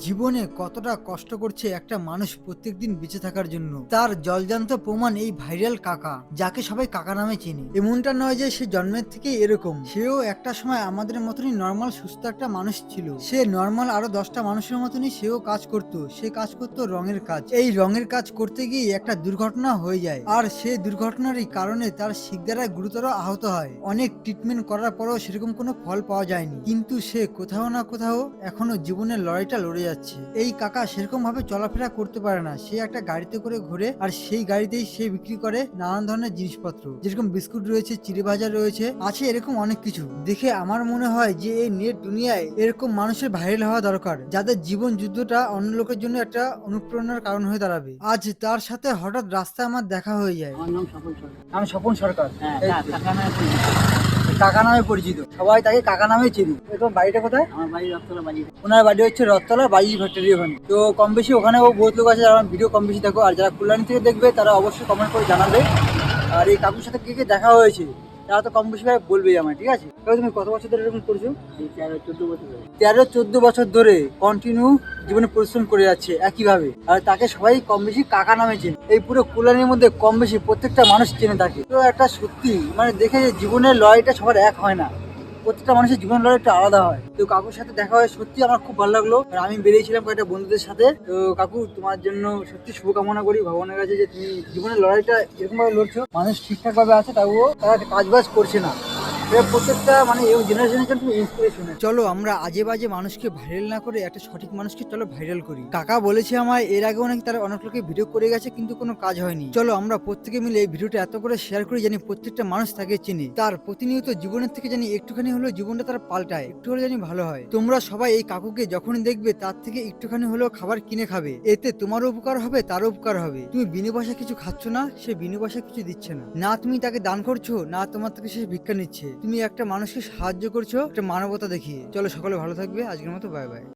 জীবনে কতটা কষ্ট করছে একটা মানুষ প্রত্যেকদিন বেঁচে থাকার জন্য, তার জলজান্ত প্রমাণ এই ভাইরাল কাকা, যাকে সবাই কাকা নামে চেনে। এমনটা নয় যে সে জন্মের থেকে এরকম, সেও একটা সময় আমাদের মতনই নর্মাল সুস্থ একটা মানুষ ছিল। সে নর্মাল আরো 10টা মানুষের মতনই সেও কাজ করত। সে কাজ করত রঙের কাজ। এই রঙের কাজ করতে গিয়ে একটা দুর্ঘটনা হয়ে যায়, আর সেই দুর্ঘটনারই কারণে তার শিকদারা গুরুতর আহত হয়। অনেক ট্রিটমেন্ট করার পরেও সেরকম কোনো ফল পাওয়া যায়নি, কিন্তু সে কোথাও না কোথাও এখনো জীবনের লড়াইটা লড়ে যাচ্ছে। এই কাকা সেরকম ভাবে চলাফেরা করতে পারে না। সে একটা গাড়িতে করে ঘোরে, আর সেই গাড়িতেই সে বিক্রি করে নানান ধরনের জিনিসপত্র, যেরকম বিস্কুট রয়েছে, চিড়ে ভাজা রয়েছে, আছে এরকম অনেক কিছু। দেখে আমার মনে হয় যে এই নেট দুনিয়ায় এরকম মানুষের ভাইরাল হওয়া দরকার, যাদের জীবন যুদ্ধটা অন্য লোকের জন্য একটা অনুপ্রেরণার কারণ হয়ে দাঁড়াবে। আজ তার সাথে হঠাৎ রাস্তায় আমার দেখা হয়ে যায়। আমার নাম স্বপন সরকার। আমি স্বপন সরকার। হ্যাঁ, এই তো। কাকা নামে পরিচিত। কাকা নামে পরিচিত, সবাই তাকে কাকা নামে চিনি। তোমার বাড়িটা কোথায়? আমার বাড়ি রক্তলা বাড়ি। ওনার বাড়ি হচ্ছে রথতলা বাজি ফ্যাক্টরি ওখানে। তো কম বেশি ওখানেও বহুত লোক আছে যারা ভিডিও কম বেশি দেখো, আর যারা কল্যাণী থেকে দেখবে তারা অবশ্যই কমেন্ট করে জানাবে। আর এই কাকুর সাথে কে কে দেখা হয়েছে তারা তো কম বেশি ভাবে বলবেই আমায়, ঠিক আছে? তবে তুমি কত বছর ধরে এরকম করছো? এই 13-14 বছর ধরে। 13-14 বছর ধরে কন্টিনিউ জীবনে পরিশ্রম করে যাচ্ছে একইভাবে, আর তাকে সবাই কম বেশি কাকা নামে চেনে। এই পুরো কল্যাণীর মধ্যে কম বেশি প্রত্যেকটা মানুষ চেনে তাকে। তো একটা সত্যি মানে দেখে যে জীবনের লড়াইটা সবার এক হয় না, প্রত্যেকটা মানুষের জীবন লড়াই একটু আলাদা হয়। তো কাকুর সাথে দেখা হয় সত্যি আমার খুব ভালো লাগলো। আর আমি বেরিয়েছিলাম কয়েকটা বন্ধুদের সাথে। তো কাকু, তোমার জন্য সত্যি শুভকামনা করি ভগবানের কাছে যে তুমি জীবনের লড়াইটা এরকম ভাবে লড়ছো। মানুষ ঠিকঠাক ভাবে আছে, তাও তারা কাজ বাজ করছে না। প্রত্যেকটা মানে এই জেনারেশনের জন্য তুমি ইন্সপিরেশন। চলো আমরা আজে বাজে মানুষকে ভাইরাল না করে একটা সঠিক মানুষকে চলো ভাইরাল করি। কাকা বলেছে আমায় এর আগেও নাকি তারা অনেক লোকে ভিডিও করে গেছে, কিন্তু কোনো কাজ হয়নি। চলো আমরা প্রত্যেকে মিলে এই ভিডিওটা এত করে শেয়ার করি জানি প্রত্যেকটা মানুষ তাকে চিনে, তার প্রতিনিয়ত জীবনের থেকে জানি একটুখানি হলেও জীবনটা তার পাল্টায়, একটু হলে জানি ভালো হয়। তোমরা সবাই এই কাকুকে যখনই দেখবে তার থেকে একটুখানি হলেও খাবার কিনে খাবে, এতে তোমারও উপকার হবে, তারও উপকার হবে। তুমি বিনা পয়সা কিছু খাচ্ছ না, সে বিনা পয়সা কিছু দিচ্ছে না। না তুমি তাকে দান করছো, না তোমার থেকে সে ভিক্ষা নিচ্ছে। তুমি একটা মানুষকে সাহায্য করছো একটা মানবতা দেখিয়ে। চলো সকলে ভালো থাকবে, আজকের মতো বাই বাই।